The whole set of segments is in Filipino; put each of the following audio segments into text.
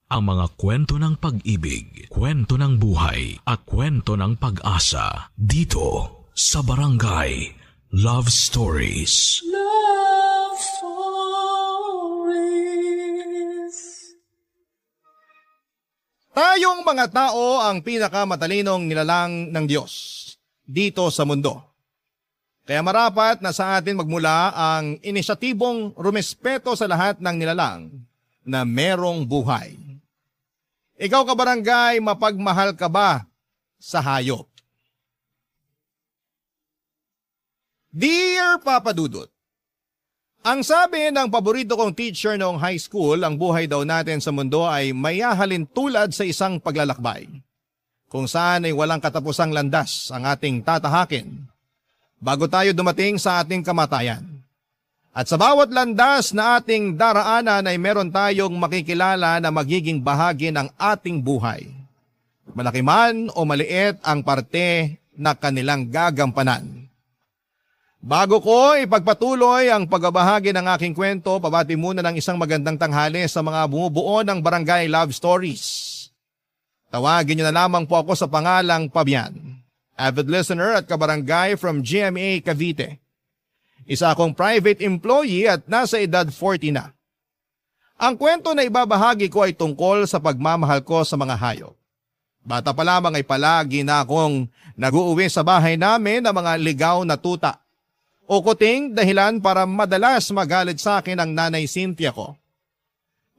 ang mga kwento ng pag-ibig, kwento ng buhay at kwento ng pag-asa dito sa Barangay Love Stories. Love Stories. Tayong mga tao ang pinakamatalinong nilalang ng Diyos dito sa mundo. Kaya marapat na sa atin magmula ang inisyatibong rumespeto sa lahat ng nilalang na merong buhay. Ikaw kabarangay, mapagmahal ka ba sa hayop? Dear Papa Dudut, ang sabi ng paborito kong teacher noong high school, ang buhay daw natin sa mundo ay mayahalin tulad sa isang paglalakbay, kung saan ay walang katapusang landas ang ating tatahakin bago tayo dumating sa ating kamatayan. At sa bawat landas na ating daraanan ay meron tayong makikilala na magiging bahagi ng ating buhay. Malaki man o maliit ang parte na kanilang gagampanan. Bago ko ipagpatuloy ang pagbabahagi ng aking kwento, pabati muna ng isang magandang tanghali sa mga bumubuo ng Barangay Love Stories. Tawagin niyo na lamang po ako sa pangalang Pabian, avid listener at kabarangay from GMA Cavite. Isa akong private employee at nasa edad 40 na. Ang kwento na ibabahagi ko ay tungkol sa pagmamahal ko sa mga hayop. Bata pa lamang ay palagi na akong nag-uuwi sa bahay namin ng mga ligaw na tuta o kuting dahilan para madalas magalit sa akin ang nanay Cynthia ko.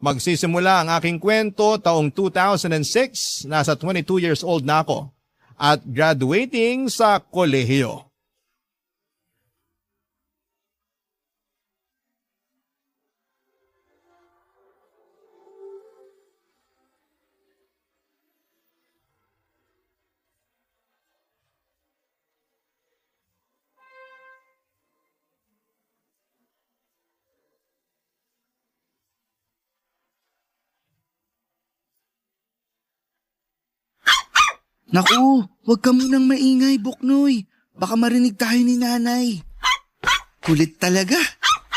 Magsisimula ang aking kwento taong 2006, nasa 22 years old na ako at graduating sa kolehiyo. Naku, huwag ka munang maingay, Buknoy. Baka marinig tayo ni nanay. Kulit talaga.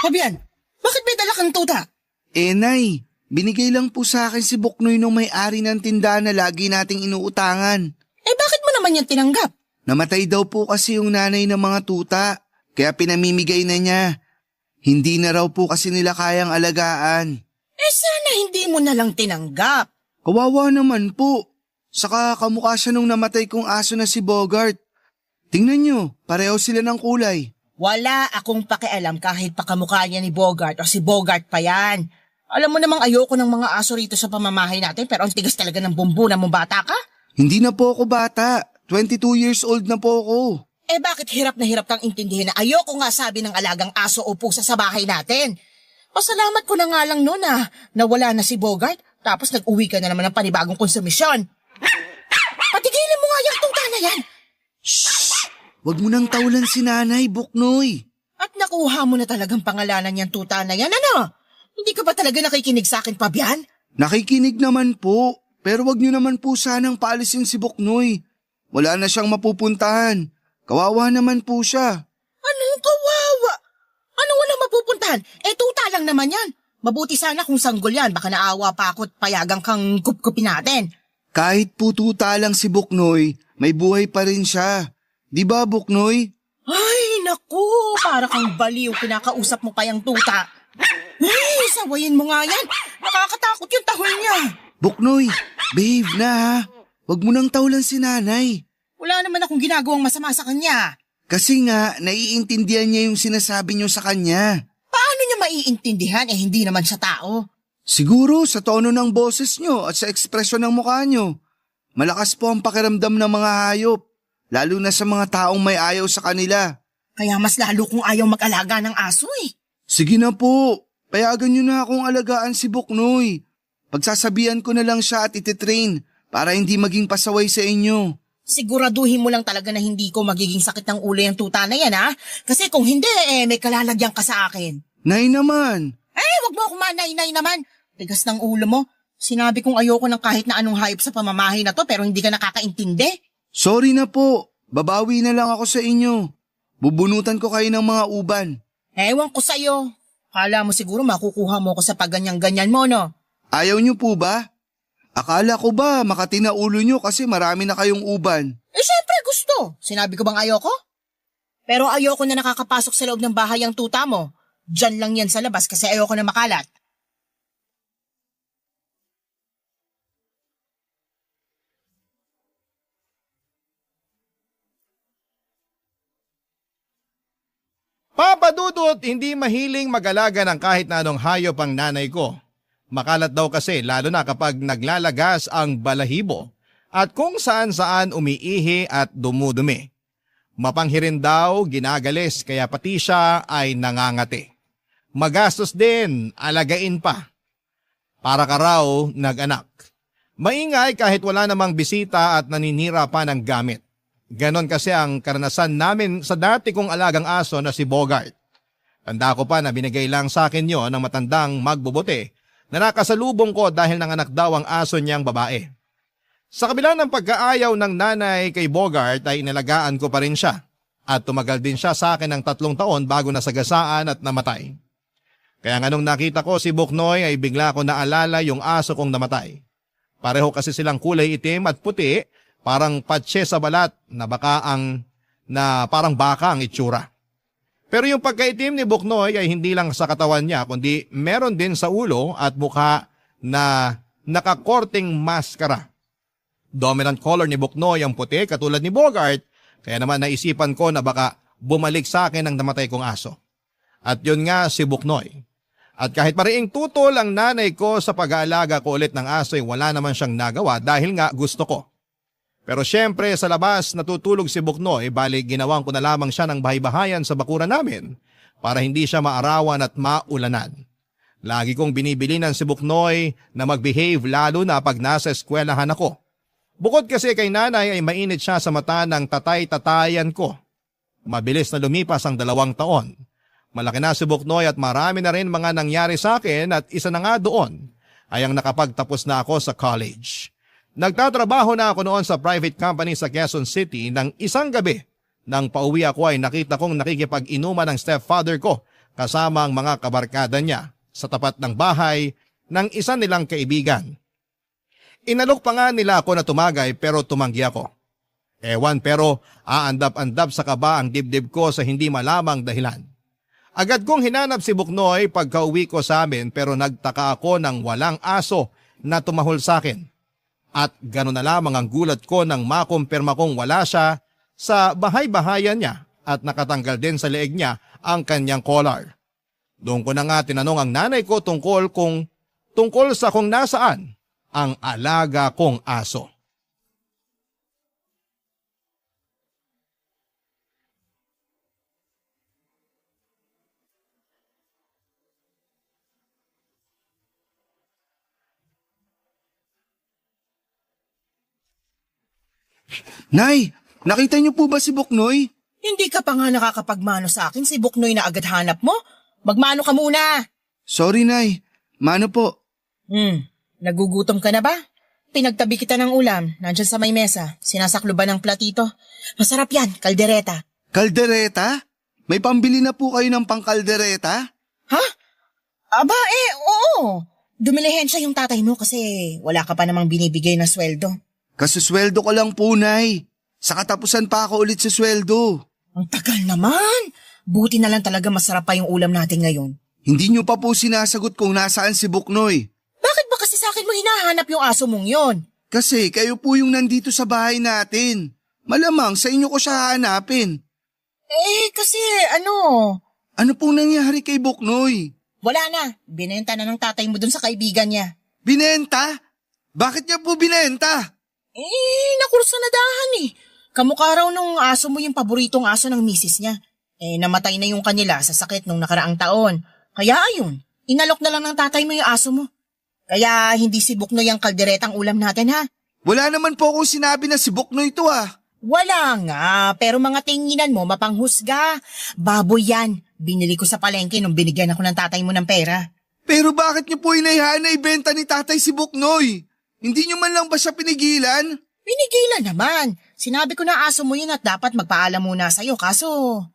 Pabian, bakit may dala kang tuta? Nay, binigay lang po sa akin si Buknoy nung may-ari ng tindahan na lagi nating inuutangan. Bakit mo naman yan tinanggap? Namatay daw po kasi yung nanay ng mga tuta, kaya pinamimigay na niya. Hindi na raw po kasi nila kayang alagaan. Sana hindi mo na lang tinanggap. Kawawa naman po. Saka kamukha siya nung namatay kong aso na si Bogart. Tingnan nyo, pareho sila ng kulay. Wala akong pakialam kahit pakamukha niya ni Bogart o si Bogart pa yan. Alam mo namang ayoko ng mga aso rito sa pamamahay natin pero ang tigas talaga ng bumbuna mong bata ka. Hindi na po ako bata. 22 years old na po ako. Bakit hirap na hirap kang intindihin na ayoko nga sabi ng alagang aso o pusa sa bahay natin? Pasalamat ko na nga lang noon nawala na si Bogart tapos nag-uwi ka na naman ng panibagong konsumisyon. Patigilin mo nga yung tuta na yan! Shhh! Huwag mo nang tawalan si nanay, Buknoy. At nakuha mo na talagang pangalanan yung tuta na yan, ano? Hindi ka ba talaga nakikinig sa akin, Pabian? Nakikinig naman po, pero wag niyo naman po sanang paalisin si Buknoy. Wala na siyang mapupuntahan. Kawawa naman po siya. Anong kawawa? Anong walang mapupuntahan? Tuta lang naman yan. Mabuti sana kung sanggol yan, baka naawa pa ako at payagang kang kupkupin natin. Kahit po tuta lang si Buknoy, may buhay pa rin siya. Di ba, Buknoy? Ay, naku, para kang baliw, kinakausap mo pa yung tuta. Sawayin mo nga yan. Nakakatakot yung tahol niya. Buknoy, behave na ha. Huwag mo nang tawalan si nanay. Wala naman akong ginagawang masama sa kanya. Kasi nga, naiintindihan niya yung sinasabi niyo sa kanya. Paano niya maiintindihan hindi naman siya tao? Siguro sa tono ng boses niyo at sa ekspresyon ng mukha niyo. Malakas po ang pakiramdam ng mga hayop, lalo na sa mga taong may ayaw sa kanila. Kaya mas lalo kong ayaw mag-alaga ng aso Sige na po, payagan niyo na akong alagaan si Buknoy. Pagsasabihan ko na lang siya at ititrain para hindi maging pasaway sa inyo. Siguraduhin mo lang talaga na hindi ko magiging sakit ng ulo yung tuta na yan Kasi kung hindi may kalalagyan ka sa akin. Nay naman. Wag mo akong manay-nay naman. Tigas ng ulo mo. Sinabi kong ayoko ng kahit na anong hayop sa pamamahay na to pero hindi ka nakakaintindi. Sorry na po, babawi na lang ako sa inyo. Bubunutan ko kayo ng mga uban. Ewan ko sa'yo. Kala mo siguro makukuha mo ko sa pagganyan-ganyan mo, no? Ayaw niyo po ba? Akala ko ba makati na ulo nyo kasi marami na kayong uban? Syempre gusto. Sinabi ko bang ayoko? Pero ayoko na nakakapasok sa loob ng bahay ang tuta mo. Diyan lang yan sa labas kasi ayoko na makalat. Papa Dudut, hindi mahiling mag-alaga ng kahit na anong hayop ang nanay ko. Makalat daw kasi lalo na kapag naglalagas ang balahibo at kung saan-saan umiihi at dumudumi. Mapanghirin daw, ginagalis kaya pati siya ay nangangati. Magastos din, alagain pa. Para ka raw nag-anak. Maingay kahit wala namang bisita at naninira pa ng gamit. Ganon kasi ang karanasan namin sa dati kong alagang aso na si Bogart. Tanda ko pa na binigay lang sa akin yon ng matandang magbubuti na nakasalubong ko dahil nanganak daw ang aso niyang babae. Sa kabila ng pagkaayaw ng nanay kay Bogart ay inalagaan ko pa rin siya at tumagal din siya sa akin ng 3 taon bago nasagasaan at namatay. Kaya nga nung nakita ko si Buknoy ay bigla ko naalala yung aso kong namatay. Pareho kasi silang kulay itim at puti, parang patse sa balat na parang baka ang itsura. Pero yung pagkaitim ni Buknoy ay hindi lang sa katawan niya kundi meron din sa ulo at mukha na nakakorting maskara. Dominant color ni Buknoy ang puti katulad ni Bogart, kaya naman naisipan ko na baka bumalik sa akin ang namatay kong aso. At yun nga si Buknoy. At kahit mariing tutol ang nanay ko sa pag-aalaga ko ulit ng aso ay wala naman siyang nagawa dahil nga gusto ko. Pero syempre sa labas natutulog si Buknoy, bali ginawan ko na lamang siya ng bahay-bahayan sa bakuran namin para hindi siya maarawan at maulanan. Lagi kong binibilinan si Buknoy na mag-behave lalo na pag nasa eskwelahan ako. Bukod kasi kay nanay ay mainit siya sa mata ng tatay-tatayan ko. Mabilis na lumipas ang 2 taon. Malaki na si Buknoy at marami na rin mga nangyari sa akin at isa na nga doon ay ang nakapagtapos na ako sa college. Nagtatrabaho na ako noon sa private company sa Quezon City nang isang gabi. Nang pauwi ako ay nakita kong nakikipag-inuman ng stepfather ko kasama ang mga kabarkada niya sa tapat ng bahay ng isa nilang kaibigan. Inalok pa nga nila ako na tumagay pero tumanggi ako. Ewan pero aandap-andap sa kaba ang dibdib ko sa hindi malamang dahilan. Agad kong hinanap si Buknoy pagka-uwi ko sa amin pero nagtaka ako nang walang aso na tumahol sa akin. At gano'n na lamang ang gulat ko nang makumpirma kong wala siya sa bahay-bahayan niya at nakatanggal din sa leeg niya ang kanyang collar. Doon ko na nga tinanong ang nanay ko tungkol sa kung nasaan ang alaga kong aso. Nay, nakita niyo po ba si Buknoy? Hindi ka pa nga nakakapagmano sa akin, si Buknoy na agad hanap mo. Magmano ka muna. Sorry, Nay. Mano po? Nagugutom ka na ba? Pinagtabi kita ng ulam, nandyan sa may mesa. Sinasaklo ba ng platito? Masarap yan, kaldereta. Kaldereta? May pambili na po kayo ng pangkaldereta? Ha? Aba oo. Dumilihensya yung tatay mo kasi wala ka pa namang binibigay na sweldo. Kasusweldo ko lang po, Nay. Sa katapusan pa ako ulit sa sweldo. Ang tagal naman. Buti na lang talaga masarap pa yung ulam natin ngayon. Hindi niyo pa po sinasagot kung nasaan si Buknoy. Bakit ba kasi sa akin mo hinahanap yung aso mong yon? Kasi kayo po yung nandito sa bahay natin. Malamang sa inyo ko siya hahanapin. Kasi Ano pong nangyari kay Buknoy? wala na. Binenta na ng tatay mo dun sa kaibigan niya. Binenta? Bakit niya po binenta? Nakursa na dahan Kamukha raw nung aso mo yung paboritong aso ng misis niya. Namatay na yung kanila sa sakit nung nakaraang taon. Kaya ayun, inalok na lang ng tatay mo yung aso mo. Kaya hindi si Buknoy ang kalderetang ulam natin ha? Wala naman po akong sinabi na si Buknoy ito ah. Wala nga, pero mga tinginan mo mapanghusga. Baboy yan. Binili ko sa palengke nung binigyan ako ng tatay mo ng pera. Pero bakit niyo po inayahan na ibenta ni tatay si Buknoy? Hindi niyo man lang ba siya pinigilan? Pinigilan naman. Sinabi ko na aso mo yun at dapat magpaalam muna sa'yo. Kaso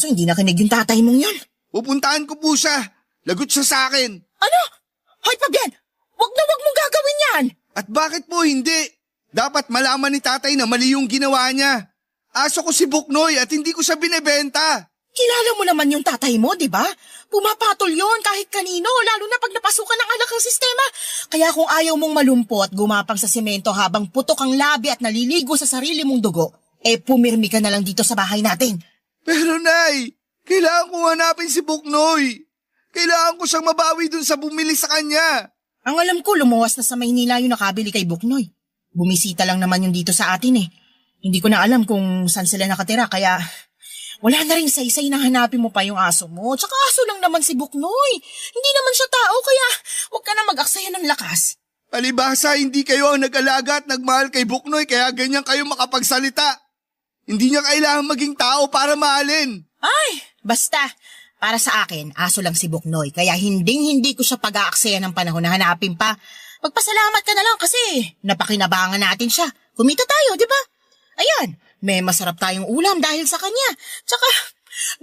hindi nakinig yung tatay mong yun. Pupuntahan ko po siya. Lagot siya sa akin. Ano? Hoy Fabian! Wag na wag mong gagawin yan! At bakit po hindi? Dapat malaman ni tatay na mali yung ginawa niya. Aso ko si Buknoy at hindi ko siya binebenta. Kilala mo naman yung tatay mo, di ba? Pumapatol yon kahit kanino, lalo na pag napasukan ng alak ang sistema. Kaya kung ayaw mong malumpot, gumapang sa simento habang putok ang labi at naliligo sa sarili mong dugo, pumirmi ka na lang dito sa bahay natin. Pero Nay, kailangan ko hanapin si Buknoy. Kailangan ko siyang mabawi dun sa bumili sa kanya. Ang alam ko, lumuwas na sa Maynila yung nakabili kay Buknoy. Bumisita lang naman yung dito sa atin eh. Hindi ko na alam kung saan sila nakatira, kaya wala na rin saysay na hanapin mo pa yung aso mo. Tsaka aso lang naman si Buknoy. Hindi naman siya tao, kaya huwag ka na mag-aksaya ng lakas. Palibhasa, hindi kayo ang nag-alaga at nagmahal kay Buknoy kaya ganyan kayo makapagsalita. Hindi niya kailangan maging tao para mahalin. Ay, basta. Para sa akin, aso lang si Buknoy, kaya hindi ko siya pag-aaksaya ng panahon na hanapin pa. Magpasalamat ka na lang kasi napakinabangan natin siya. Kumita tayo, di ba? Ayan, may masarap tayong ulam dahil sa kanya. Tsaka,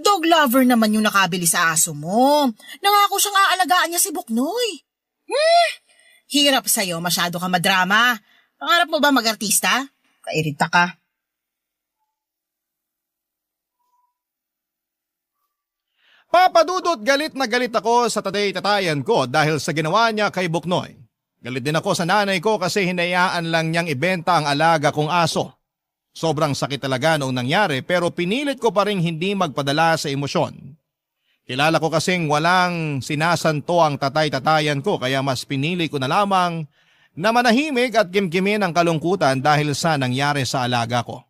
dog lover naman yung nakabili sa aso mo. Nangako siyang aalagaan niya si Buknoy. Hirap sa'yo, masyado ka madrama. Pangarap mo ba mag-artista? Kairita ka. Papadudot, galit na galit ako sa tatay-tatayan ko dahil sa ginawa niya kay Buknoy. Galit din ako sa nanay ko kasi hinayaan lang niyang ibenta ang alaga kong aso. Sobrang sakit talaga noong nangyari pero pinilit ko pa rin hindi magpadala sa emosyon. Kilala ko kasing walang sinasanto ang tatay-tatayan ko kaya mas pinili ko na lamang na manahimik at kimkimin ang kalungkutan dahil sa nangyari sa alaga ko.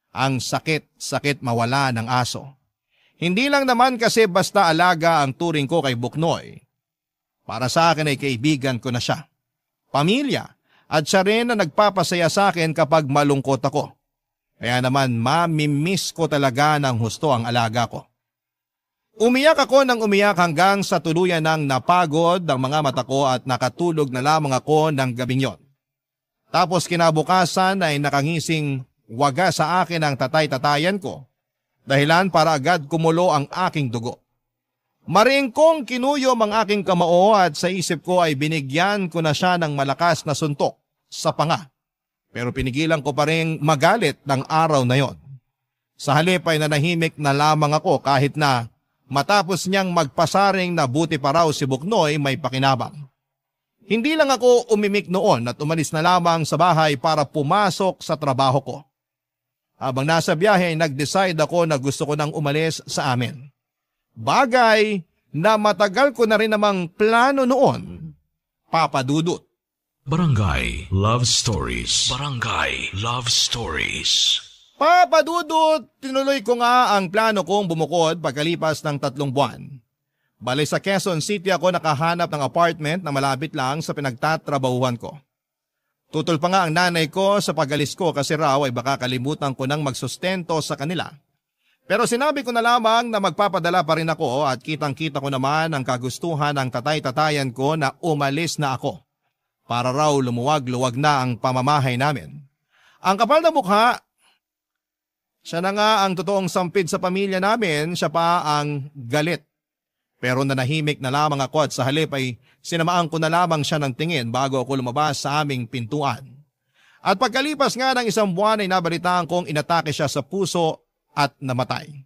Ang sakit mawala ng aso. Hindi lang naman kasi basta alaga ang turing ko kay Buknoy. Para sa akin ay kaibigan ko na siya. Pamilya at siya rin na nagpapasaya sa akin kapag malungkot ako. Kaya naman mamimiss ko talaga ng husto ang alaga ko. Umiyak ako ng umiyak hanggang sa tuluyan ng napagod ang mga mata ko at nakatulog na lamang ako ng gabing yon. Tapos kinabukasan ay nakangising waga sa akin ang tatay-tatayan ko. Dahilan para agad kumulo ang aking dugo. Mariing kong kinuyom ang aking kamao at sa isip ko ay binigyan ko na siya ng malakas na suntok sa panga. Pero pinigilan ko pa rin magalit ng araw na yon. Sa halip ay nanahimik na lamang ako kahit na matapos niyang magpasaring na buti pa raw si Buknoy may pakinabang. Hindi lang ako umimik noon at umalis na lamang sa bahay para pumasok sa trabaho ko. Habang nasa biyahe ay nag-decide ako na gusto ko nang umalis sa amin. Bagay na matagal ko na rin namang plano noon, papadudot. Barangay Love Stories. Barangay Love Stories. Papadudot, tinuloy ko nga ang plano kong bumukod pagkalipas ng 3 buwan. Bale sa Quezon City ako nakahanap ng apartment na malapit lang sa pinagtatrabahuhan ko. Tutol pa nga ang nanay ko sa pag-alis ko kasi raw ay baka kalimutan ko nang magsustento sa kanila. Pero sinabi ko na lamang na magpapadala pa rin ako at kitang-kita ko naman ang kagustuhan ng tatay-tatayan ko na umalis na ako. Para raw lumuwag-luwag na ang pamamahay namin. Ang kapal na mukha, siya na nga ang totoong sampid sa pamilya namin, siya pa ang galit. Pero nanahimik na lamang ako at sa halip ay sinamaan ko na lamang siya ng tingin bago ako lumabas sa aming pintuan. At pagkalipas nga ng 1 buwan ay nabalitaan kong inatake siya sa puso at namatay.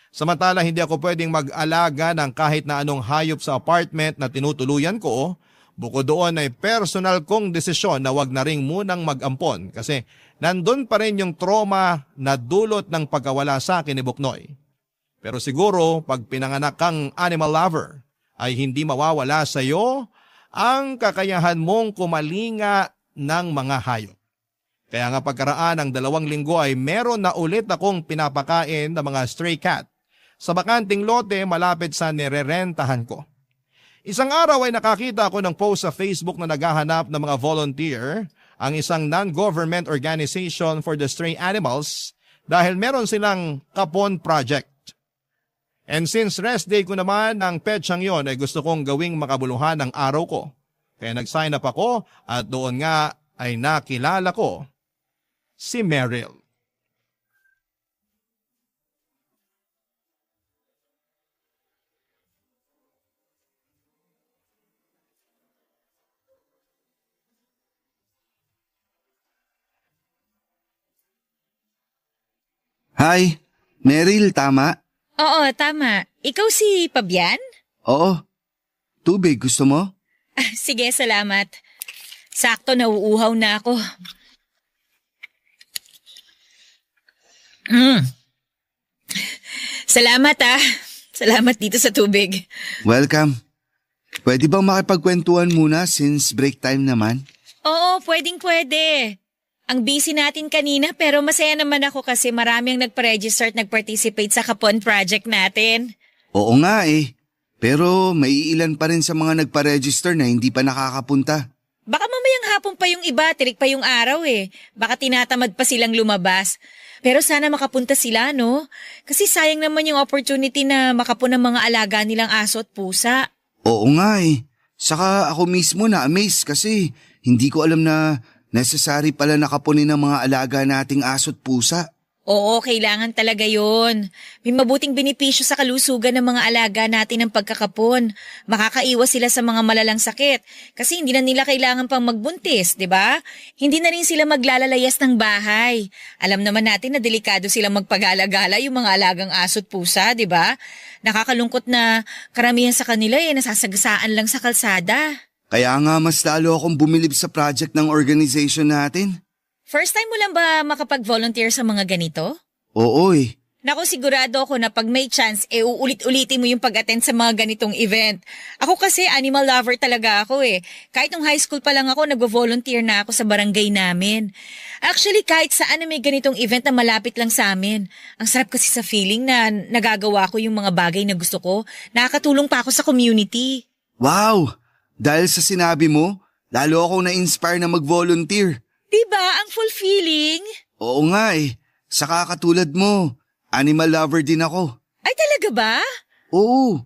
Samantala hindi ako pwedeng mag-alaga ng kahit na anong hayop sa apartment na tinutuluyan ko, bukod doon ay personal kong desisyon na wag na ring munang mag-ampon kasi nandun pa rin yung trauma na dulot ng pagkawala sa akin ni Buknoy. Pero siguro pag pinanganak kang animal lover ay hindi mawawala sa iyo ang kakayahan mong kumalinga ng mga hayop. Kaya nga pagkaraan ng 2 linggo ay meron na ulit akong pinapakain ng mga stray cat sa bakanting lote malapit sa nirerentahan ko. Isang araw ay nakakita ako ng post sa Facebook na naghahanap ng mga volunteer, ang isang non-government organization for the stray animals dahil meron silang kapon project. And since rest day ko naman ang petsyang yon ay gusto kong gawing makabuluhan ng araw ko. Kaya nag-sign up ako at doon nga ay nakilala ko si Meryl. Hi, Meryl, tama? Oo, tama. Ikaw si Pabian? Oo. Tubig, gusto mo? Sige, salamat. Sakto, nauuhaw na ako. Salamat Salamat dito sa tubig. Welcome. Pwede bang makipagkwentuhan muna since break time naman? Oo, pwede. Ang busy natin kanina pero masaya naman ako kasi marami ang nagpa-register at nag-participate sa Kapon project natin. Oo nga eh. Pero may ilan pa rin sa mga nagpa-register na hindi pa nakakapunta. Baka mamayang hapon pa yung iba, tirik pa yung araw eh. Baka tinatamad pa silang lumabas. Pero sana makapunta sila, no? Kasi sayang naman yung opportunity na makapun ng mga alaga nilang aso at pusa. Oo nga eh. Saka ako mismo na-amaze kasi hindi ko alam na necessary pala nakapunin ng mga alaga nating aso at pusa. Oo, kailangan talaga yon. May mabuting benepisyo sa kalusugan ng mga alaga natin ng pagkakapon. Makakaiwas sila sa mga malalang sakit kasi hindi na nila kailangan pang magbuntis, di ba? Hindi na rin sila maglalalayas ng bahay. Alam naman natin na delikado silang magpagala-gala yung mga alagang aso at pusa, di ba? Nakakalungkot na karamihan sa kanila nasasagasaan lang sa kalsada. Kaya nga mas lalo akong bumilib sa project ng organization natin. First time mo lang ba makapag-volunteer sa mga ganito? Oo eh. Naku, sigurado ako na pag may chance, uulit-ulitin mo yung pag-attend sa mga ganitong event. Ako kasi animal lover talaga ako eh. Kahit nung high school pa lang ako, nag-volunteer na ako sa barangay namin. Actually, kahit saan na may ganitong event na malapit lang sa amin. Ang sarap kasi sa feeling na nagagawa ko yung mga bagay na gusto ko. Nakakatulong pa ako sa community. Wow! Dahil sa sinabi mo, lalo akong na-inspire na mag-volunteer. Diba? Ang fulfilling. Oo nga eh. Saka katulad mo, animal lover din ako. Ay talaga ba? Oo.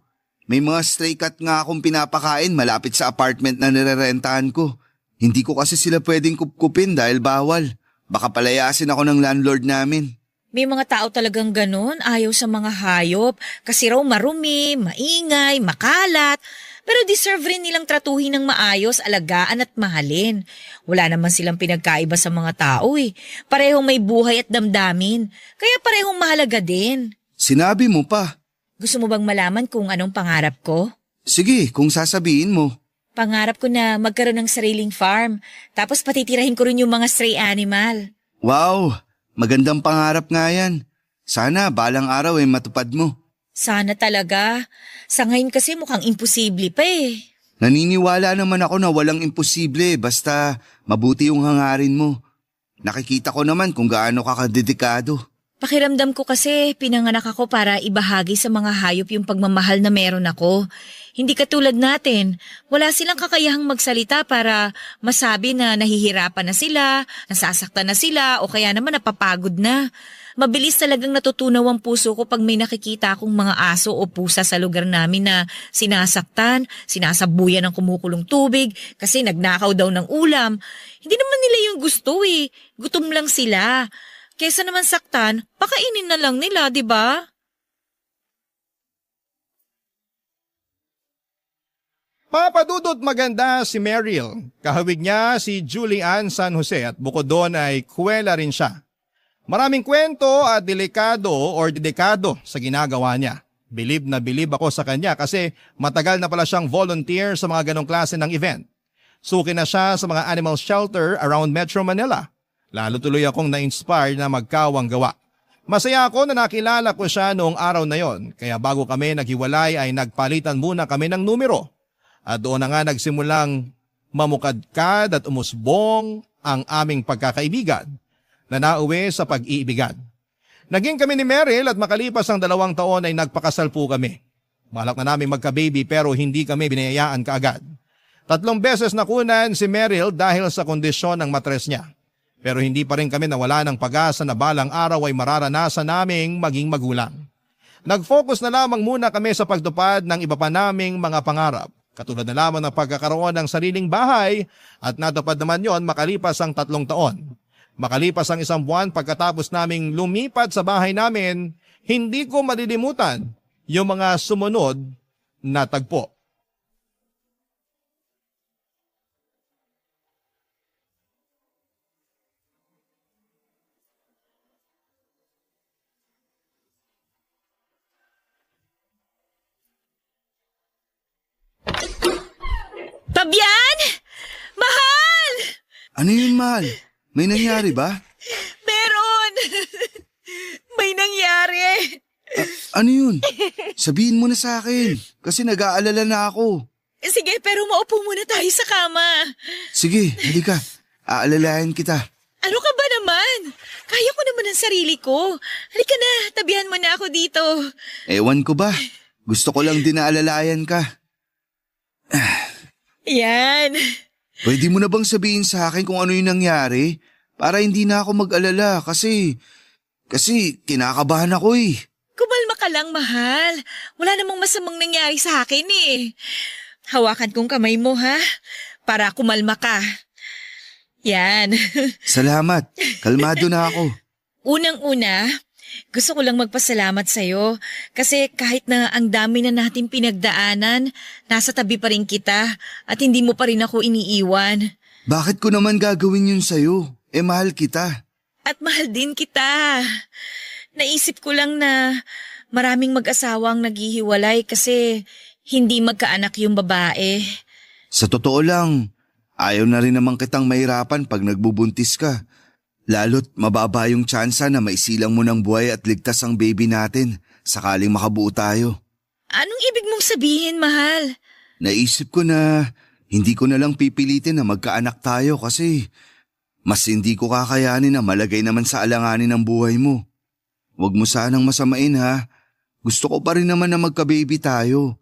May mga stray cat nga akong pinapakain malapit sa apartment na nirerentahan ko. Hindi ko kasi sila pwedeng kupkupin dahil bawal. Baka palayasin ako ng landlord namin. May mga tao talagang ganun, ayaw sa mga hayop. Kasi raw marumi, maingay, makalat. Pero deserve rin nilang tratuhin ng maayos, alagaan at mahalin. Wala naman silang pinagkaiba sa mga tao eh. Parehong may buhay at damdamin. Kaya parehong mahalaga din. Sinabi mo pa. Gusto mo bang malaman kung anong pangarap ko? Sige, kung sasabihin mo. Pangarap ko na magkaroon ng sariling farm. Tapos patitirahin ko rin yung mga stray animal. Wow, magandang pangarap nga yan. Sana balang araw matupad mo. Sana talaga. Sa ngayon kasi mukhang imposible pa eh. Naniniwala naman ako na walang imposible basta mabuti yung hangarin mo. Nakikita ko naman kung gaano ka kadedikado. Pakiramdam ko kasi pinanganak ako para ibahagi sa mga hayop yung pagmamahal na meron ako. Hindi katulad natin, wala silang kakayahang magsalita para masabi na nahihirapan na sila, nasasaktan na sila o kaya naman napapagod na. Mabilis talagang natutunaw ang puso ko pag may nakikita akong mga aso o pusa sa lugar namin na sinasaktan, sinasabuyan ng kumukulong tubig kasi nagnakaw daw ng ulam. Hindi naman nila yung gusto eh. Gutom lang sila. Kesa naman saktan, pakainin na lang nila, di ba? Papadudot maganda si Meryl. Kahawig niya si Julian San Jose at bukod doon ay kuwela rin siya. Maraming kwento at dedikado sa ginagawa niya. Bilib na bilib ako sa kanya kasi matagal na pala siyang volunteer sa mga ganong klase ng event. Suki na siya sa mga animal shelter around Metro Manila. Lalo tuloy akong na-inspire na magkawang gawa. Masaya ako na nakilala ko siya noong araw na yon, kaya bago kami naghiwalay ay nagpalitan muna kami ng numero. At doon na nga nagsimulang mamukadkad at umusbong ang aming pagkakaibigan na nauwi sa pag-iibigan. Naging kami ni Meryl at makalipas ang 2 taon ay nagpakasal po kami. Balak na namin magka-baby pero hindi kami binayaan kaagad. 3 beses nakunan si Meryl dahil sa kondisyon ng matres niya. Pero hindi pa rin kami nawala ng pag-asa na balang araw ay mararanasan naming maging magulang. Nag-focus na lamang muna kami sa pagtupad ng iba pa naming mga pangarap. Katulad na lamang ng pagkakaroon ng sariling bahay at natupad naman yon makalipas ang 3 taon. Makalipas ang 1 buwan pagkatapos naming lumipat sa bahay namin, hindi ko malilimutan yung mga sumunod na tagpo. Fabian! Mahal! Ano yun, mahal? May nangyari ba? Meron! May nangyari. Ano yun? Sabihin mo na sa akin, kasi nag-aalala na ako. Sige, pero maupo muna tayo sa kama. Sige, halika. Aalalayan kita. Ano ka ba naman? Kaya ko naman ang sarili ko. Halika na, tabihan mo na ako dito. Ewan ko ba? Gusto ko lang din na alalayan ka. Yan. Pwede mo na bang sabihin sa akin kung ano yung nangyari? Para hindi na ako mag-alala kasi kinakabahan ako eh. Kumalma ka lang, mahal. Wala namang masamang nangyari sa akin eh. Hawakan kong kamay mo, ha? Para kumalma ka. Yan. Salamat. Kalmado na ako. Unang-una, gusto ko lang magpasalamat sa'yo kasi kahit na ang dami na natin pinagdaanan, nasa tabi pa rin kita at hindi mo pa rin ako iniiwan. Bakit ko naman gagawin yun sa'yo? Mahal kita. At mahal din kita. Naisip ko lang na maraming mag-asawang naghihiwalay kasi hindi magkaanak yung babae. Sa totoo lang, ayaw na rin naman kitang mahirapan pag nagbubuntis ka. Lalo't mababa yung tsansa na maisilang mo ng buhay at ligtas ang baby natin sakaling makabuo tayo. Anong ibig mong sabihin, mahal? Naisip ko na hindi ko na lang pipilitin na magkaanak tayo kasi mas hindi ko kakayanin na malagay naman sa alanganin ang buhay mo. Huwag mo sanang masamain ha. Gusto ko pa rin naman na magka-baby tayo.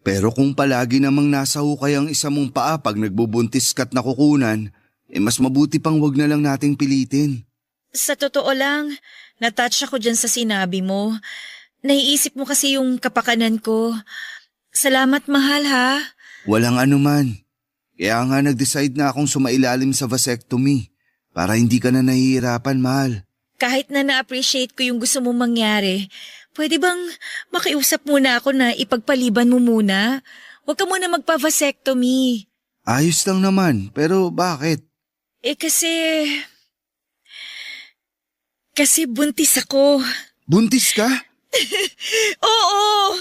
Pero kung palagi namang nasa hukay ang isa mong paa pag nagbubuntis ka't nakukunan, mas mabuti pang wag na lang nating pilitin. Sa totoo lang, natouch ako dyan sa sinabi mo. Naiisip mo kasi yung kapakanan ko. Salamat, mahal, ha? Walang anuman. Kaya nga nag-decide na akong sumailalim sa vasectomy para hindi ka na nahihirapan, mahal. Kahit na na-appreciate ko yung gusto mong mangyari, pwede bang makiusap muna ako na ipagpaliban mo muna? Huwag ka muna magpa-vasectomy. Ayos lang naman, pero bakit? Kasi buntis ako. Buntis ka? Oo!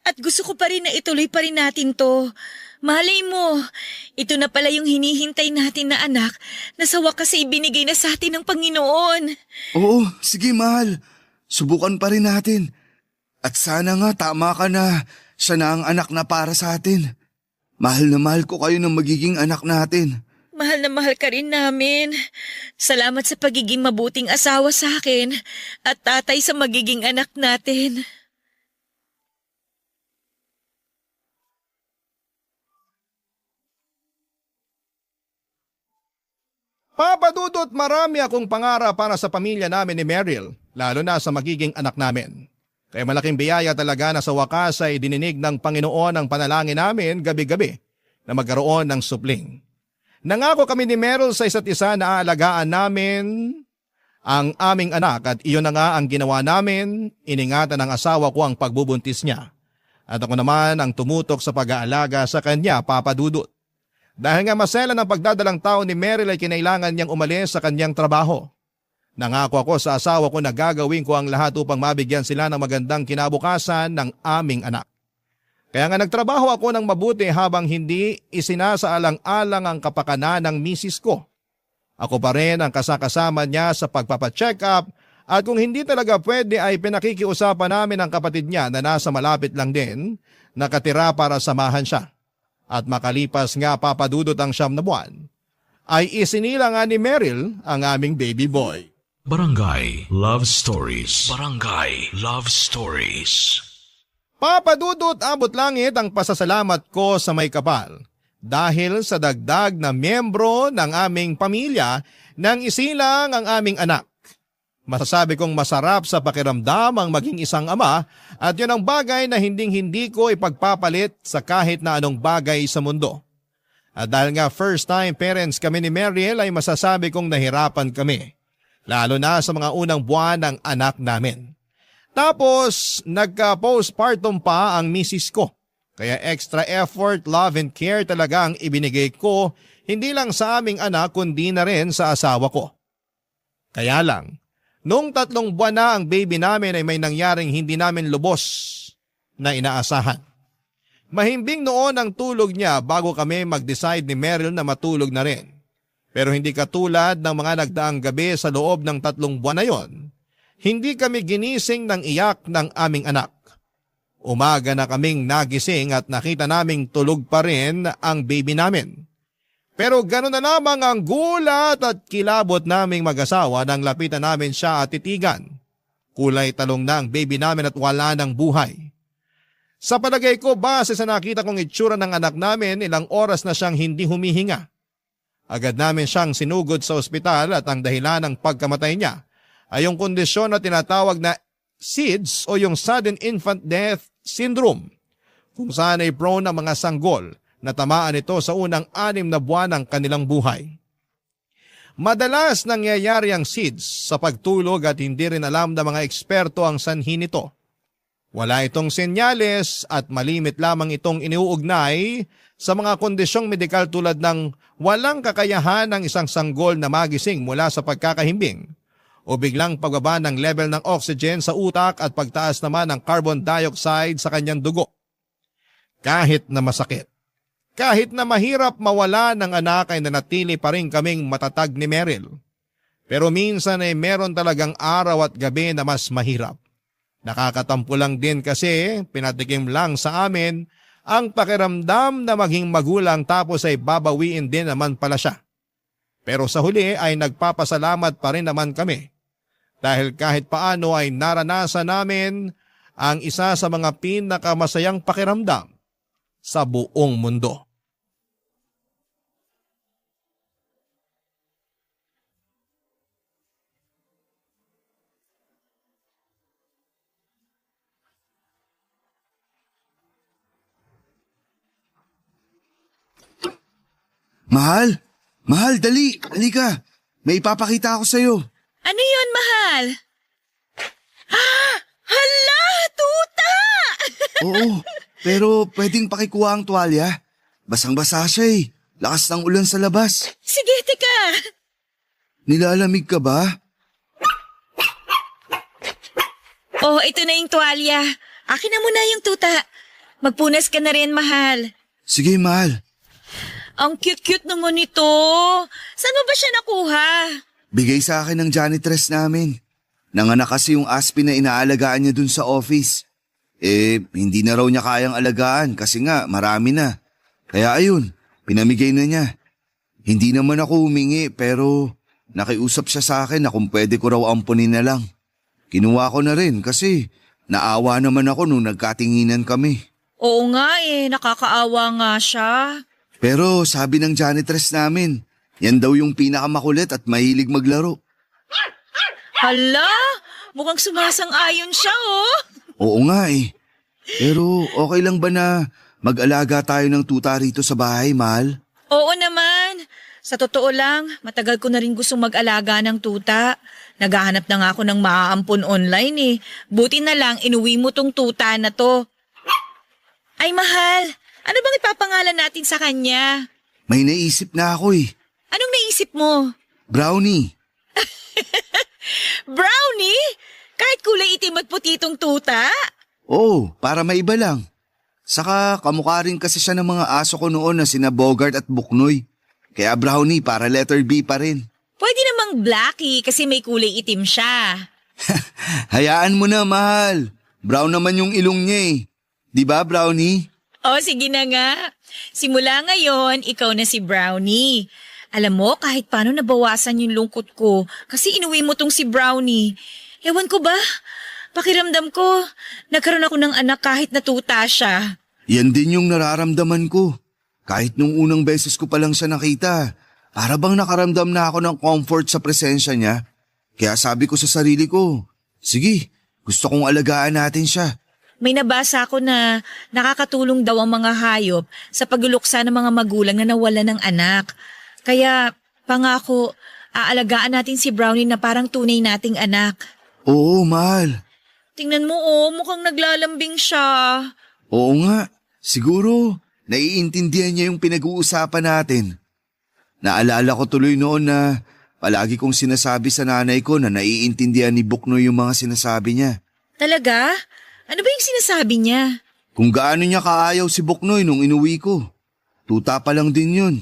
At gusto ko pa rin na ituloy pa rin natin to. Malay mo, ito na pala yung hinihintay natin na anak na sa wakas ay ibinigay na sa atin ng Panginoon. Oo, sige mahal. Subukan pa rin natin. At sana nga tama ka na siya na ang anak na para sa atin. Mahal na mahal ko kayo ng magiging anak natin. Mahal na mahal ka rin namin. Salamat sa pagiging mabuting asawa sa akin at tatay sa magiging anak natin. Papa Dudut, marami akong pangarap para sa pamilya namin ni Meryl, lalo na sa magiging anak namin. Kaya malaking biyaya talaga na sa wakas ay dininig ng Panginoon ang panalangin namin gabi-gabi na magkaroon ng supling. Nangako kami ni Meryl sa isa't isa na aalagaan namin ang aming anak at iyon na nga ang ginawa namin. Iningatan ng asawa ko ang pagbubuntis niya. At ako naman ang tumutok sa pag-aalaga sa kanya, Papa Dudut. Dahil nga masela ng pagdadalang tao ni Meryl ay kinailangan niyang umalis sa kanyang trabaho. Nangako ako sa asawa ko na gagawin ko ang lahat upang mabigyan sila ng magandang kinabukasan ng aming anak. Kaya nga nagtrabaho ako ng mabuti habang hindi isinasaalang-alang ang kapakanan ng misis ko. Ako pa rin ang kasakasama niya sa pagpapacheck up at kung hindi talaga pwede ay pinakikiusapan namin ang kapatid niya na nasa malapit lang din, nakatira para samahan siya. At makalipas nga papadudot ang 9 na buwan, ay isinila nga ni Meryl ang aming baby boy. Barangay Love Stories. Barangay Love Stories. Papadudot, abot langit ang pasasalamat ko sa may kapal dahil sa dagdag na miyembro ng aming pamilya nang isilang ang aming anak. Masasabi kong masarap sa pakiramdam ang maging isang ama at yun ang bagay na hinding-hindi ko ipagpapalit sa kahit na anong bagay sa mundo. At dahil nga first time parents kami ni Meryl ay masasabi kong nahirapan kami, lalo na sa mga unang buwan ng anak namin. Tapos nagka-postpartum pa ang misis ko, kaya extra effort, love and care talaga ang ibinigay ko hindi lang sa aming anak kundi na rin sa asawa ko. Kaya lang, nung 3 buwan na ang baby namin ay may nangyaring hindi namin lubos na inaasahan. Mahimbing noon ang tulog niya bago kami mag-decide ni Meryl na matulog na rin. Pero hindi katulad ng mga nagdaang gabi sa loob ng 3 buwan na yon. Hindi kami ginising ng iyak ng aming anak. Umaga na kaming nagising at nakita naming tulog pa rin ang baby namin. Pero gano'n na lamang ang gulat at kilabot naming mag-asawa nang lapitan namin siya at titigan. Kulay talong na ang baby namin at wala ng buhay. Sa palagay ko, base sa nakita kong itsura ng anak namin, ilang oras na siyang hindi humihinga. Agad namin siyang sinugod sa ospital at ang dahilan ng pagkamatay niya ay yung kondisyon na tinatawag na SIDS o yung Sudden Infant Death Syndrome, kung saan ay prone ang mga sanggol na tamaan ito sa unang 6 na buwan ng kanilang buhay. Madalas nangyayari ang SIDS sa pagtulog at hindi rin alam ng mga eksperto ang sanhi nito. Wala itong senyales at malimit lamang itong iniuugnay sa mga kondisyong medikal tulad ng walang kakayahan ng isang sanggol na magising mula sa pagkakahimbing o biglang pagbaba ng level ng oxygen sa utak at pagtaas naman ng carbon dioxide sa kanyang dugo. Kahit na masakit, kahit na mahirap mawala ng anak ay nanatili pa rin kaming matatag ni Meryl. Pero minsan ay meron talagang araw at gabi na mas mahirap. Nakakatampo lang din kasi pinatikim lang sa amin ang pakiramdam na maging magulang tapos ay babawiin din naman pala siya. Pero sa huli ay nagpapasalamat pa rin naman kami dahil kahit paano ay naranasan namin ang isa sa mga pinakamasayang pakiramdam sa buong mundo. Mahal! Mahal, dali! Dali ka! May ipapakita ako sa'yo. Ano yon, mahal? Ah! Hala! Tuta! Oo, pero pwedeng pakikuha ang tuwalya. Basang-basa siya eh. Lakas ng ulan sa labas. Sige, teka. Nilalamig ka ba? Oh, ito na yung tuwalya. Akin na muna yung tuta. Magpunas ka na rin, mahal. Sige, mahal. Ang cute-cute naman ito. Saan mo ba siya nakuha? Bigay sa akin ng janitress namin. Nanganak kasi yung aspin na inaalagaan niya dun sa office. Hindi na raw niya kayang alagaan kasi nga marami na. Kaya ayun, pinamigay na niya. Hindi naman ako humingi pero nakiusap siya sa akin na kung pwede ko raw ampunin na lang. Kinuha ko na rin kasi naawa naman ako nung nagkatinginan kami. Oo nga nakakaawa nga siya. Pero sabi ng janitress namin, yan daw yung pinakamakulit at mahilig maglaro. Hala, mukhang sumasang-ayon siya Oo nga eh. Pero okay lang ba na mag-alaga tayo ng tuta rito sa bahay, mahal? Oo naman. Sa totoo lang, matagal ko na rin gustong mag-alaga ng tuta. Naghahanap na nga ako ng maaampon online Buti na lang inuwi mo tong tuta na to. Ay mahal, ano bang ipapangalan natin sa kanya? May naisip na ako eh. Anong naisip mo? Brownie. Brownie? Kahit kulay itim at puti itong tuta? Oo, para maiba lang. Saka kamukha rin kasi siya ng mga aso ko noon na sina Bogart at Buknoy. Kaya Brownie para letter B pa rin. Pwede namang Blackie kasi may kulay itim siya. Hayaan mo na, mahal. Brown naman yung ilong niya eh. Di ba, Brownie? Sige na nga. Simula ngayon, ikaw na si Brownie. Alam mo, kahit paano nabawasan yung lungkot ko kasi inuwi mo tong si Brownie. Ewan ko ba? Pakiramdam ko, nagkaroon ako ng anak kahit natuta siya. Yan din yung nararamdaman ko. Kahit nung unang beses ko palang siya nakita, para bang nakaramdam na ako ng comfort sa presensya niya. Kaya sabi ko sa sarili ko, sige, gusto kong alagaan natin siya. May nabasa ako na nakakatulong daw ang mga hayop sa pagluluksa ng mga magulang na nawala ng anak. Kaya pangako, aalagaan natin si Brownie na parang tunay nating anak. Oo, mahal. Tingnan mo mukhang naglalambing siya. Oo nga, siguro naiintindihan niya yung pinag-uusapan natin. Naalala ko tuloy noon na palagi kong sinasabi sa nanay ko na naiintindihan ni Buknoy yung mga sinasabi niya. Talaga? Ano ba yung sinasabi niya? Kung gaano niya kaayaw si Boknoy nung inuwi ko. Tuta pa lang din yun.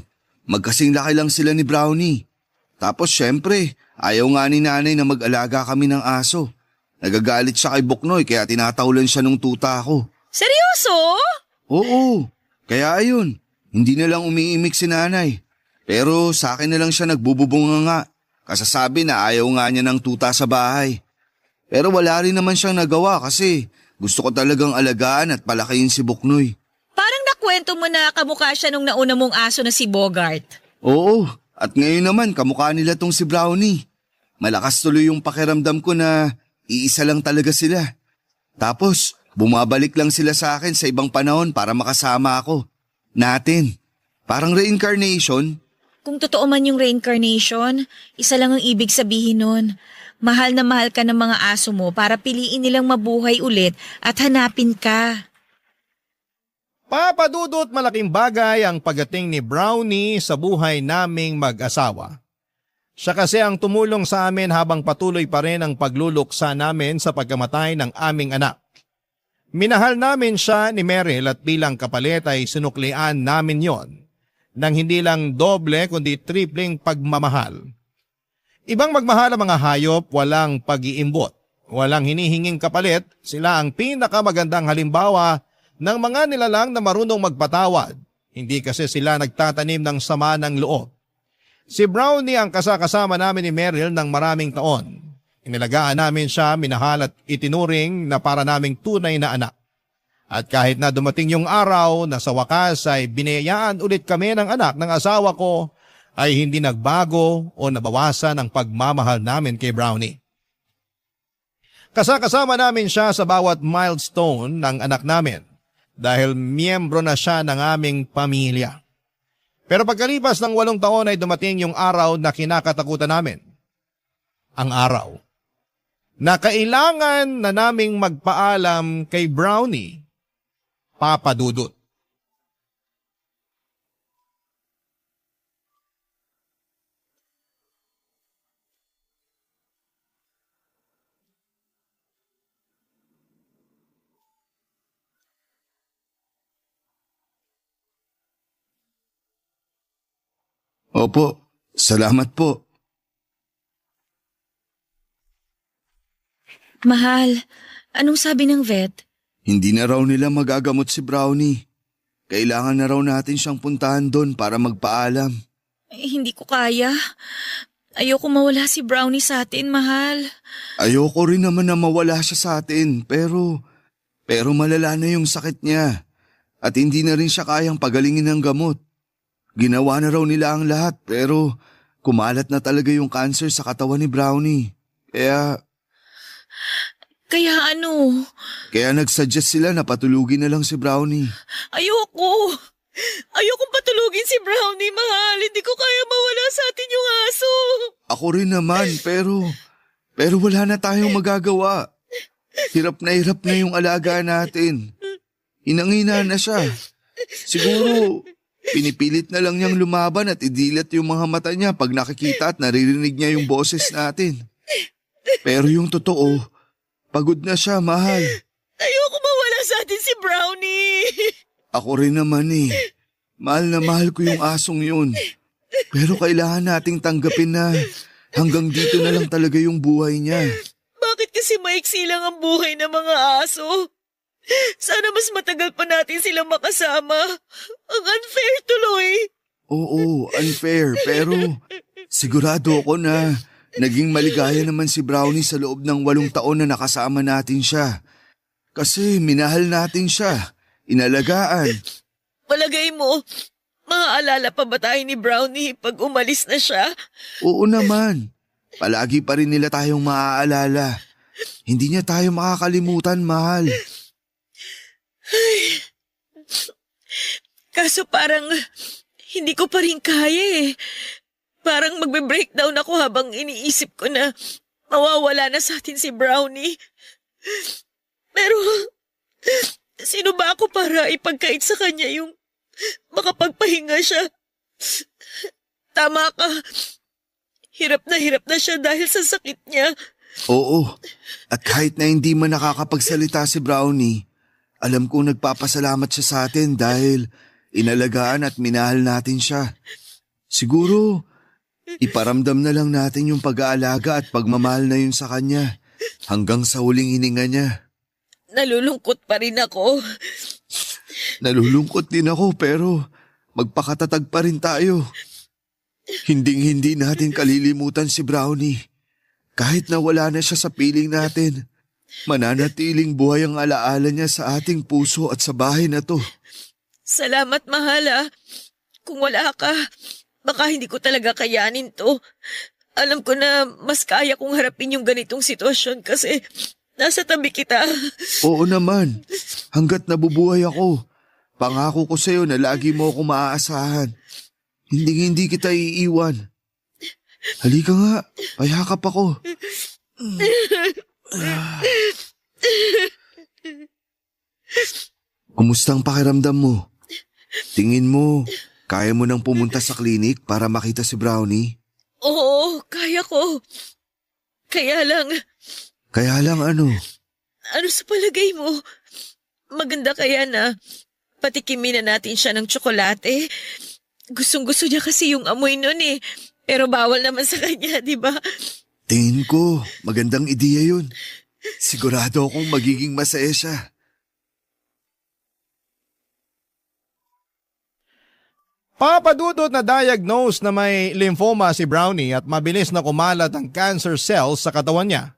Magkasing laki lang sila ni Brownie. Tapos syempre, ayaw nga ni nanay na mag-alaga kami ng aso. Nagagalit siya kay Boknoy kaya tinatawalan siya nung tuta ko. Seryoso? Oo, kaya ayun, hindi na lang umiimik si nanay. Pero sa akin na lang siya nagbububunga nga. Kasasabi na ayaw nga niya ng tuta sa bahay. Pero wala rin naman siyang nagawa kasi gusto ko talagang alagaan at palakihin si Boknoy. Parang nakwento mo na kamukha siya nung nauna mong aso na si Bogart. Oo, at ngayon naman kamukha nila tong si Brownie. Malakas tuloy yung pakiramdam ko na iisa lang talaga sila. Tapos bumabalik lang sila sa akin sa ibang panahon para makasama ako. Natin. Parang reincarnation. Kung totoo man yung reincarnation, isa lang ang ibig sabihin nun. Mahal na mahal ka ng mga aso mo para piliin nilang mabuhay ulit at hanapin ka. Papadudot malaking bagay ang pagdating ni Brownie sa buhay naming mag-asawa. Siya kasi ang tumulong sa amin habang patuloy pa rin ang pagluluksa namin sa pagkamatay ng aming anak. Minahal namin siya ni Meryl at bilang kapalit ay sinuklian namin yon nang hindi lang doble kundi tripling pagmamahal. Ibang magmahal ang mga hayop, walang pag-iimbot, walang hinihinging kapalit, sila ang pinakamagandang halimbawa ng mga nilalang na marunong magpatawad. Hindi kasi sila nagtatanim ng sama ng loob. Si Brownie ang kasakasama namin ni Meryl ng maraming taon. Inilagaan namin siya, minahal at itinuring na para naming tunay na anak. At kahit na dumating yung araw na sa wakas ay binayaan ulit kami ng anak ng asawa ko, ay hindi nagbago o nabawasan ang pagmamahal namin kay Brownie. Kasakasama namin siya sa bawat milestone ng anak namin dahil miyembro na siya ng aming pamilya. Pero pagkalipas ng 8 taon ay dumating yung araw na kinakatakutan namin. Ang araw na kailangan na naming magpaalam kay Brownie, Papa Dudut. Opo, salamat po. Mahal, anong sabi ng vet? Hindi na raw nila magagamot si Brownie. Kailangan na raw natin siyang puntahan doon para magpaalam. Hindi ko kaya. Ayoko mawala si Brownie sa atin, mahal. Ayoko rin naman na mawala siya sa atin pero malala na yung sakit niya at hindi na rin siya kayang pagalingin ng gamot. Ginawa na raw nila ang lahat pero kumalat na talaga yung cancer sa katawan ni Brownie. Kaya ano? Kaya nagsuggest sila na patulugin na lang si Brownie. Ayoko. Ayokong patulugin si Brownie, mahal. Hindi ko kaya mawala sa atin yung aso. Ako rin naman pero wala na tayong magagawa. Hirap na yung alaga natin. Inangina na siya. Siguro pinipilit na lang niyang lumaban at idilat yung mga mata niya pag nakikita at naririnig niya yung boses natin. Pero yung totoo, pagod na siya, mahal. Ayoko mawala sa atin si Brownie. Ako rin naman eh. Mahal na mahal ko yung asong yun. Pero kailangan nating tanggapin na hanggang dito na lang talaga yung buhay niya. Bakit kasi maiksi lang ang buhay ng mga aso? Sana mas matagal pa natin silang makasama. Ang unfair tuloy. Oo, unfair. Pero sigurado ako na naging maligaya naman si Brownie sa loob ng 8 taon na nakasama natin siya. Kasi minahal natin siya. Inalagaan. Palagay mo, maaalala pa ba tayo ni Brownie pag umalis na siya? Oo naman. Palagi pa rin nila tayong maaalala. Hindi niya tayo makakalimutan, mahal. Ay. Kaso parang hindi ko pa rin kaya eh. Parang magbe-breakdown ako habang iniisip ko na mawawala na sa atin si Brownie. Pero sino ba ako para ipagkait sa kanya yung makapagpahinga siya? Tama ka. Hirap na siya dahil sa sakit niya. Oo. At kahit na hindi man nakakapagsalita si Brownie, Alam kong nagpapasalamat siya sa atin dahil inalagaan at minahal natin siya. Siguro, iparamdam na lang natin yung pag-aalaga at pagmamahal na yun sa kanya hanggang sa huling hininga niya. Nalulungkot pa rin ako. Nalulungkot din ako pero magpakatatag pa rin tayo. Hinding-hindi natin kalilimutan si Brownie. Kahit na wala na siya sa piling natin, mananatiling buhay ang alaala niya sa ating puso at sa bahay na to. Salamat, mahal. Kung wala ka, baka hindi ko talaga kayanin to. Alam ko na mas kaya kong harapin yung ganitong sitwasyon kasi nasa tabi kita. Oo naman, hanggat nabubuhay ako, pangako ko sa'yo na lagi mo ako maaasahan. Hindi kita iiwan. Halika nga, payakap ako. Kumusta ang pakiramdam mo? Tingin mo, kaya mo nang pumunta sa klinik para makita si Brownie? Oo, kaya ko. Kaya lang ano? ano sa palagay mo? Maganda kaya na patikimin na natin siya ng tsokolate? Gustong-gusto niya kasi yung amoy nun eh. Pero bawal naman sa kanya, di ba? Tingin ko, magandang ideya yun. Sigurado akong magiging masaya siya. Papadudot na diagnose na may lymphoma si Brownie at mabilis na kumalat ang cancer cells sa katawan niya.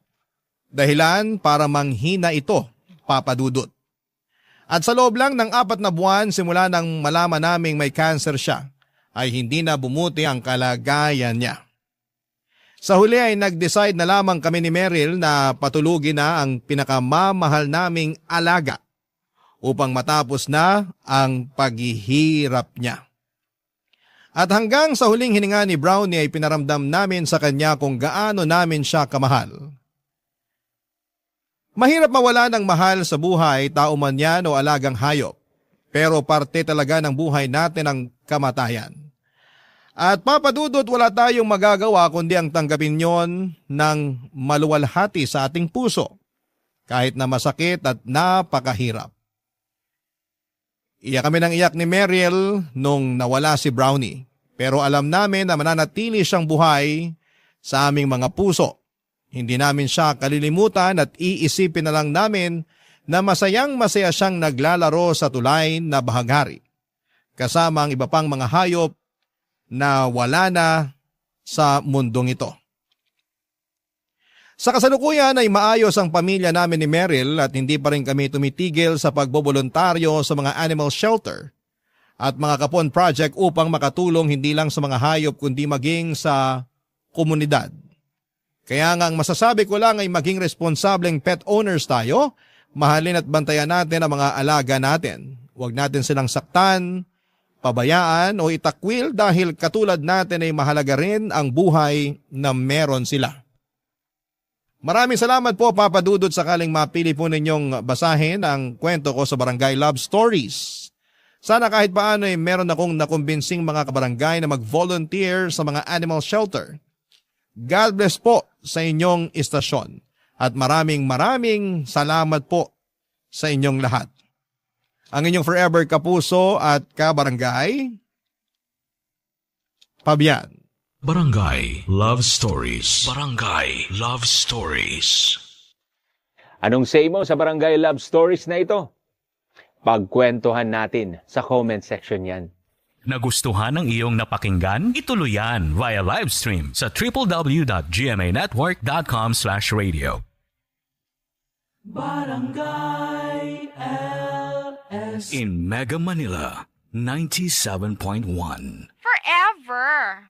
Dahilan para manghina ito, papadudot. At sa loob lang ng 4 na buwan simula nang malaman naming may cancer siya, ay hindi na bumuti ang kalagayan niya. Sa huli ay nag-decide na lamang kami ni Meryl na patulugin na ang pinakamamahal naming alaga upang matapos na ang paghihirap niya. At hanggang sa huling hininga ni Brownie ay pinaramdam namin sa kanya kung gaano namin siya kamahal. Mahirap mawala ng mahal sa buhay, tao man yan o alagang hayop. Pero parte talaga ng buhay natin ang kamatayan. At papadudot wala tayong magagawa kundi ang tanggapin yon ng maluwalhati sa ating puso. Kahit na masakit at napakahirap. Iyak kami ng iyak ni Meryl nung nawala si Brownie. Pero alam namin na mananatili siyang buhay sa aming mga puso. Hindi namin siya kalilimutan at iisipin na lang namin na masayang-masaya siyang naglalaro sa tulay na bahaghari. Kasama ang iba pang mga hayop na wala na sa mundong ito. Sa kasalukuyan ay maayos ang pamilya namin ni Meryl at hindi pa rin kami tumitigil sa pagbobolontaryo sa mga animal shelter at mga kapon project upang makatulong hindi lang sa mga hayop kundi maging sa komunidad. Kaya nga ang masasabi ko lang ay maging responsableng pet owners tayo, mahalin at bantayan natin ang mga alaga natin. Huwag natin silang saktan, pabayaan o itakwil dahil katulad natin ay mahalaga rin ang buhay na meron sila. Maraming salamat po Papa Dudut sakaling mapili po ninyong basahin ang kwento ko sa Barangay Love Stories. Sana kahit paano ay meron akong nakumbinsing mga kabarangay na mag-volunteer sa mga animal shelter. God bless po sa inyong istasyon at maraming salamat po sa inyong lahat. Ang inyong forever kapuso at kabarangay, Fabian. Barangay Love Stories. Barangay Love Stories. Anong say mo sa Barangay Love Stories na ito? Pagkwentuhan natin sa comment section yan. Nagustuhan ng iyong napakinggan? Ituloy yan via live stream sa www.gmanetwork.com/radio. Barangay LS in Mega Manila 97.1. Forever.